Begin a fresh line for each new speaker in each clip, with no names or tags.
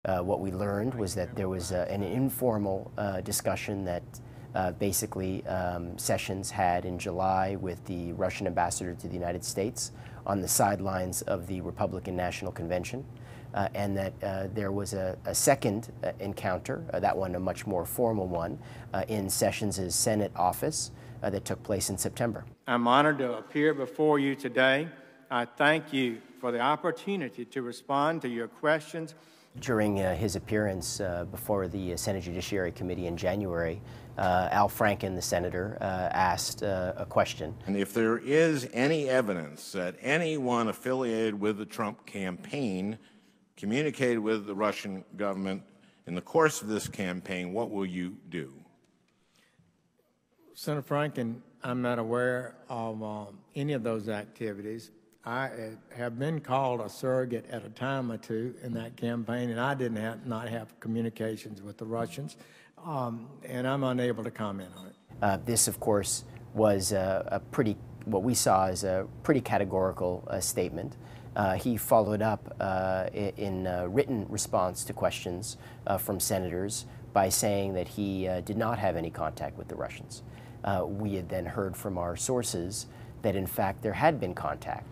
What we learned was that there was an informal discussion that basically Sessions had in July with the Russian ambassador to the United States on the sidelines of the Republican National Convention, and that there was a second encounter, that one a much more formal one, in Sessions' Senate office that took place in September.
I'm honored to appear before you today. I thank you for the opportunity to respond to your questions.
During his appearance before the Senate Judiciary Committee in January, Al Franken, the senator, asked a question.
And if there is any evidence that anyone affiliated with the Trump campaign communicated with the Russian government in the course of this campaign, what will you do?
Senator Franken, I'm not aware of any of those activities. I have been called a surrogate at a time or two in that campaign, and I did not have communications with the Russians, and I'm unable to comment on it.
This, of course, was what we saw as a pretty categorical statement. He followed up in written response to questions from senators by saying that he did not have any contact with the Russians. We had then heard from our sources that, in fact, there had been contact.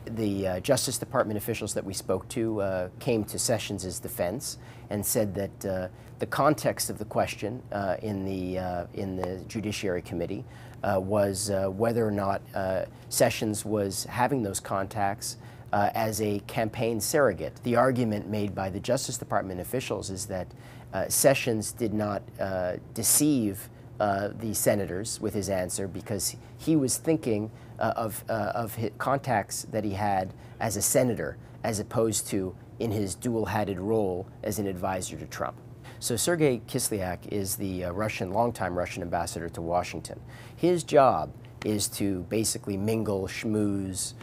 The Justice Department officials that we spoke to came to Sessions' defense and said that the context of the question in the Judiciary Committee was whether or not Sessions was having those contacts as a campaign surrogate. The argument made by the Justice Department officials is that Sessions did not deceive the senators with his answer because he was thinking of his contacts that he had as a senator as opposed to in his dual-hatted role as an advisor to Trump. So Sergei Kislyak is the longtime Russian ambassador to Washington. His job is to basically mingle, schmooze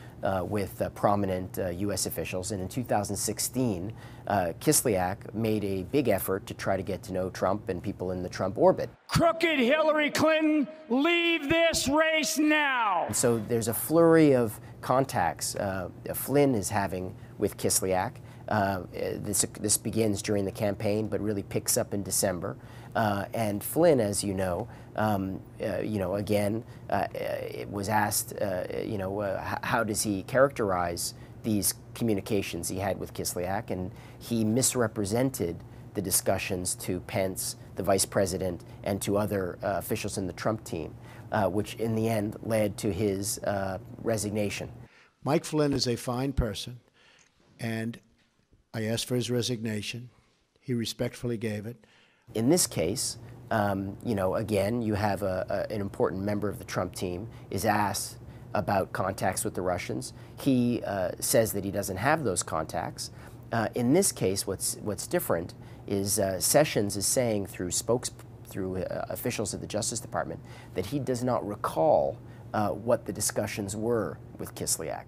with prominent U.S. officials, and in 2016, Kislyak made a big effort to try to get to know Trump and people in the Trump orbit.
Crooked Hillary Clinton, leave this race now!
And so there's a flurry of contacts Flynn is having with Kislyak. This begins during the campaign, but really picks up in December. And Flynn, as you know, again, it was asked, how does he characterize these communications he had with Kislyak, and he misrepresented the discussions to Pence, the vice president, and to other officials in the Trump team, which in the end led to his resignation.
Mike Flynn is a fine person, and I asked for his resignation. He respectfully gave it.
In this case, again, you have an important member of the Trump team is asked about contacts with the Russians. He says that he doesn't have those contacts. In this case, what's different is Sessions is saying through officials at the Justice Department that he does not recall what the discussions were with Kislyak.